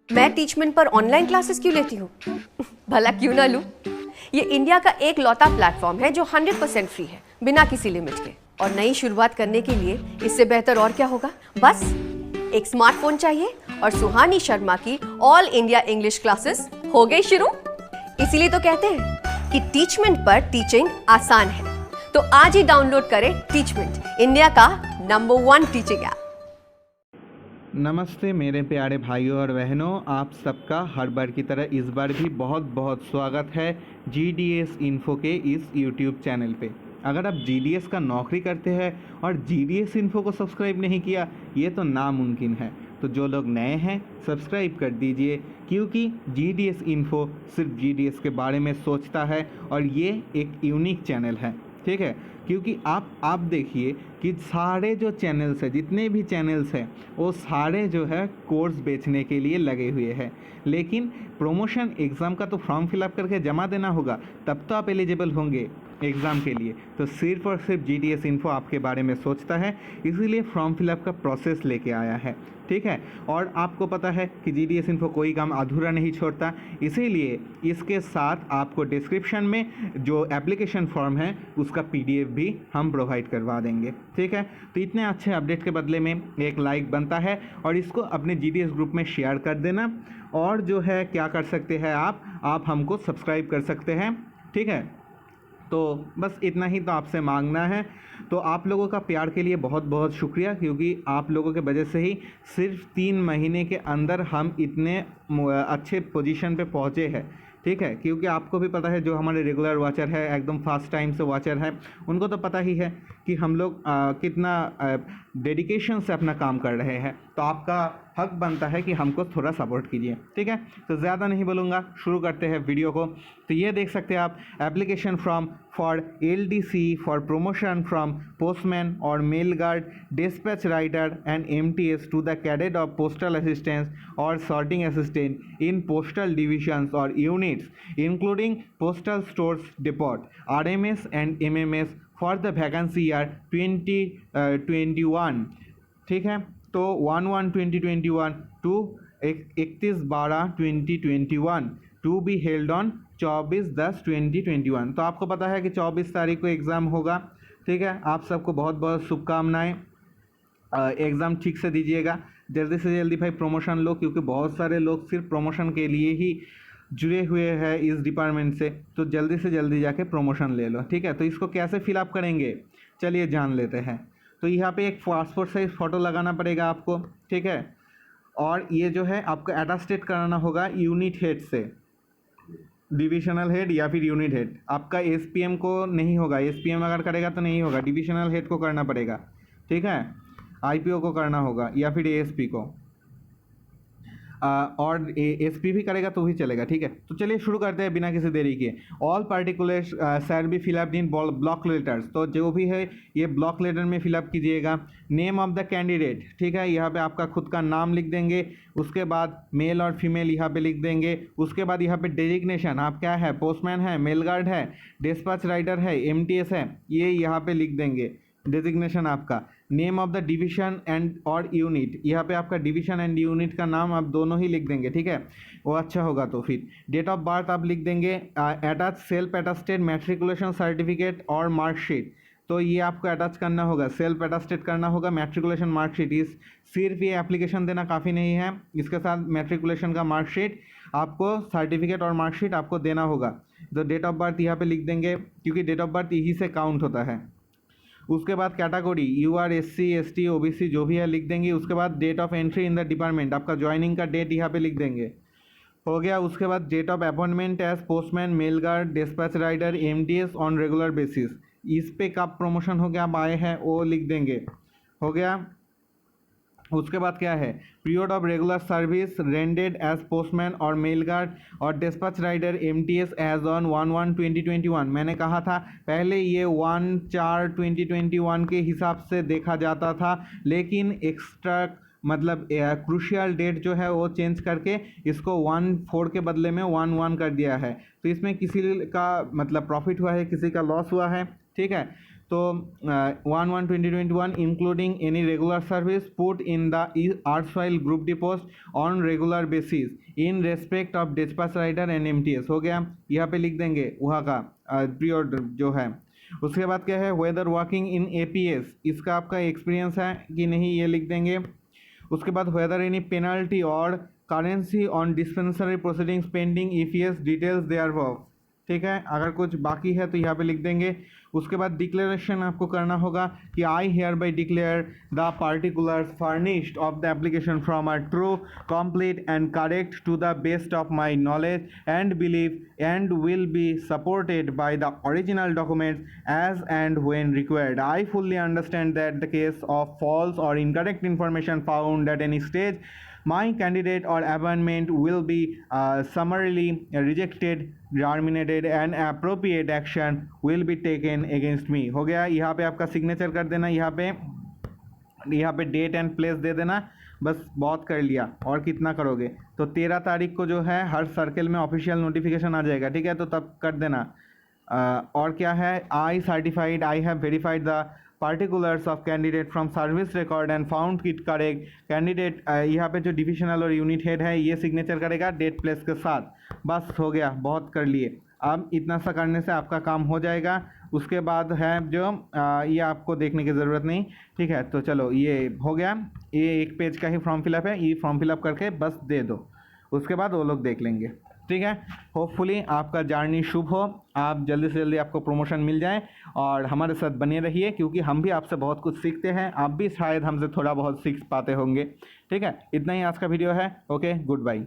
मैं टीचमेंट पर online classes क्यों लेती हूँ? भला क्यों ना लूँ? ये इंडिया का एक लौता प्लेटफॉर्म है जो 100% फ्री है, बिना किसी लिमिट के। और नई शुरुआत करने के लिए इससे बेहतर और क्या होगा? बस एक स्मार्टफोन चाहिए और सुहानी शर्मा की ऑल इंडिया इंग्लिश क्लासेस हो गई शुरू। इसीलिए तो कहते हैं कि टीचमेंट पर टीचिंग आसान है। तो आज ही डाउनलोड करें टीचमेंट, इंडिया का नंबर 1 टीचिंग ऐप। नमस्ते मेरे प्यारे भाइयों और बहनों, आप सबका हर बार की तरह इस बार भी बहुत बहुत स्वागत है GDS इन्फो के इस YouTube चैनल पे। अगर आप GDS का नौकरी करते हैं और GDS इन्फो को सब्सक्राइब नहीं किया, ये तो नामुमकिन है। तो जो लोग नए हैं सब्सक्राइब कर दीजिए, क्योंकि GDS इन्फो सिर्फ GDS के बारे में सोचता है और ये एक यूनिक चैनल है, ठीक है। क्योंकि आप देखिए कि सारे जो चैनल्स हैं, जितने भी चैनल्स हैं, वो सारे जो है कोर्स बेचने के लिए लगे हुए हैं। लेकिन प्रमोशन एग्ज़ाम का तो फॉर्म फिलअप करके जमा देना होगा, तब तो आप एलिजिबल होंगे एग्ज़ाम के लिए। तो सिर्फ और सिर्फ GDS इन्फो आपके बारे में सोचता है, इसीलिए फॉर्म फिलअप का प्रोसेस लेके आया है, ठीक है। और आपको पता है कि GDS इन्फो कोई काम अधूरा नहीं छोड़ता, इसीलिए इसके साथ आपको डिस्क्रिप्शन में जो एप्लीकेशन फॉर्म है उसका PDF भी हम प्रोवाइड करवा देंगे, ठीक है। तो इतने अच्छे अपडेट के बदले में एक लाइक बनता है और इसको अपने GDS ग्रुप में शेयर कर देना। और जो है क्या कर सकते हैं आप हमको सब्सक्राइब कर सकते हैं, ठीक है। तो बस इतना ही तो आपसे मांगना है। तो आप लोगों का प्यार के लिए बहुत बहुत शुक्रिया, क्योंकि आप लोगों के वजह से ही सिर्फ 3 महीने के अंदर हम इतने अच्छे पोजीशन पे पहुँचे हैं, ठीक है। क्योंकि आपको भी पता है, जो हमारे रेगुलर वॉचर है, एकदम फर्स्ट टाइम से वॉचर है, उनको तो पता ही है कि हम लोग कितना डेडिकेशन से अपना काम कर रहे हैं। तो आपका हक बनता है कि हमको थोड़ा सपोर्ट कीजिए, ठीक है। तो ज़्यादा नहीं बोलूँगा, शुरू करते हैं वीडियो को। तो ये देख सकते हैं आप, application from for LDC for promotion from postman और mail guard, dispatch writer and MTS to the cadet of postal assistance और sorting assistant in postal divisions और units including postal stores depot RMS and MMS for the vacancy year 2021, ठीक है। तो 1/1/2021 to 31/12/2021 to be held on 24/10/2021। तो आपको पता है कि 24 तारीख को एग्ज़ाम होगा, ठीक है। आप सबको बहुत बहुत शुभकामनाएं। एग्ज़ाम ठीक से दीजिएगा, जल्दी से जल्दी भाई प्रमोशन लो, क्योंकि बहुत सारे लोग सिर्फ प्रमोशन के लिए ही जुड़े हुए हैं इस डिपार्टमेंट से। तो जल्दी से जल्दी जाके प्रमोशन ले लो, ठीक है। तो इसको कैसे फिलअप करेंगे, चलिए जान लेते हैं। तो यहाँ पे एक पासपोर्ट साइज फ़ोटो लगाना पड़ेगा आपको, ठीक है। और ये जो है आपको अटेस्टेड कराना होगा यूनिट हेड से, डिविजनल हेड या फिर यूनिट हेड। आपका SPM को नहीं होगा, SPM अगर करेगा तो नहीं होगा, डिविजनल हेड को करना पड़ेगा, ठीक है। IPO को करना होगा या फिर ASP को, और SP भी करेगा तो भी चलेगा, ठीक है। तो चलिए शुरू करते हैं बिना किसी देरी के। All particulars shall be fill up in block letters, तो जो भी है ये ब्लॉक लेटर में फिलअप कीजिएगा। नेम ऑफ द कैंडिडेट, ठीक है, यहाँ पे आपका खुद का नाम लिख देंगे। उसके बाद मेल और फीमेल यहाँ पे लिख देंगे। उसके बाद यहाँ पे डेजिग्नेशन आप क्या है, पोस्टमैन है, मेल गार्ड है, डिस्पैच राइटर है, MTS है, ये यहाँ पे लिख देंगे डेजिग्नेशन आपका। Name of the division and और यूनिट, यहाँ पे आपका डिवीजन एंड यूनिट का नाम आप दोनों ही लिख देंगे, ठीक है, वो अच्छा होगा। तो फिर डेट ऑफ बर्थ आप लिख देंगे। Attach self attested matriculation certificate और मार्कशीट, तो ये आपको अटैच करना होगा, सेल्फ अटेस्टेड करना होगा मैट्रिकुलेशन मार्कशीट। इस सिर्फ ये एप्लीकेशन देना काफ़ी नहीं है, इसके साथ मैट्रिकुलेशन का मार्कशीट आपको, सर्टिफिकेट और मार्कशीट आपको देना होगा। तो डेट ऑफ बर्थ यहाँ पे लिख देंगे, क्योंकि डेट ऑफ बर्थ यही से काउंट होता है। उसके बाद category UR SC ST OBC जो भी है लिख देंगे। उसके बाद date of entry in the department, आपका ज्वाइनिंग का डेट यहाँ पे लिख देंगे, हो गया। उसके बाद date of appointment as postman, mail guard, dispatch rider, MTS on regular basis, इस पे कब प्रमोशन हो गया, आप आए हैं वो लिख देंगे, हो गया। उसके बाद क्या है, period of regular service rendered as postman और मेल गार्ड और dispatch rider MTS as on 1/1/2021। मैंने कहा था पहले ये 1/4/2021 के हिसाब से देखा जाता था, लेकिन एक्स्ट्रा मतलब क्रूशियल डेट जो है वो चेंज करके इसको 1/4 के बदले में 1/1 कर दिया है। तो इसमें किसी का मतलब प्रॉफिट हुआ है, किसी का लॉस हुआ है, ठीक है। तो 1/1/2021 including any regular service put in the erstwhile group D post on regular basis in respect of dispatch rider and MTS. हो गया, यहाँ पे लिख देंगे वहाँ का पीरियड जो है। उसके बाद क्या है, वेदर वर्किंग इन एपीएस, इसका आपका एक्सपीरियंस है कि नहीं ये लिख देंगे। उसके बाद whether any penalty or currency on dispensary proceedings pending EPS details there above. ठीक है, अगर कुछ बाकी है तो यहाँ पे लिख देंगे। उसके बाद डिक्लेरेशन आपको करना होगा कि I hereby declare the particulars furnished of the application from are true complete and correct to the best of my knowledge and believe and will be supported by the original documents as and when required. I fully understand that the case of false or incorrect information found at any stage my candidate or amendment will be summarily rejected, terminated and appropriate action will be taken against me। हो गया, यहाँ पे आपका signature कर देना, यहाँ पे date and place they देना, बस बहुत कर लिया। और कितना करोगे, तो 13 तारीख को जो है हर सर्कल में ऑफिशियल नोटिफिकेशन आ जाएगा। ठीक है, तो तब कर देना। और क्या है, आई certified I have verified the particulars of candidate from service record and found it correct। Candidate यहाँ पे जो डिविजनल और यूनिट हेड है ये सिग्नेचर करेगा डेट प्लेस के साथ। बस हो गया, बहुत कर लिए। अब इतना सा करने से आपका काम हो जाएगा। उसके बाद है जो ये आपको देखने की ज़रूरत नहीं। ठीक है, तो चलो ये हो गया, ये एक पेज का ही फॉर्म फिलअप है, ये फॉर्म फिलअप करके बस दे दो, उसके बाद वो लोग देख लेंगे। ठीक है, होपफुली आपका जर्नी शुभ हो, आप जल्दी से जल्दी आपको प्रमोशन मिल जाए और हमारे साथ बने रहिए, क्योंकि हम भी आपसे बहुत कुछ सीखते हैं, आप भी शायद हमसे थोड़ा बहुत सीख पाते होंगे। ठीक है, इतना ही आज का वीडियो है। Okay, good bye.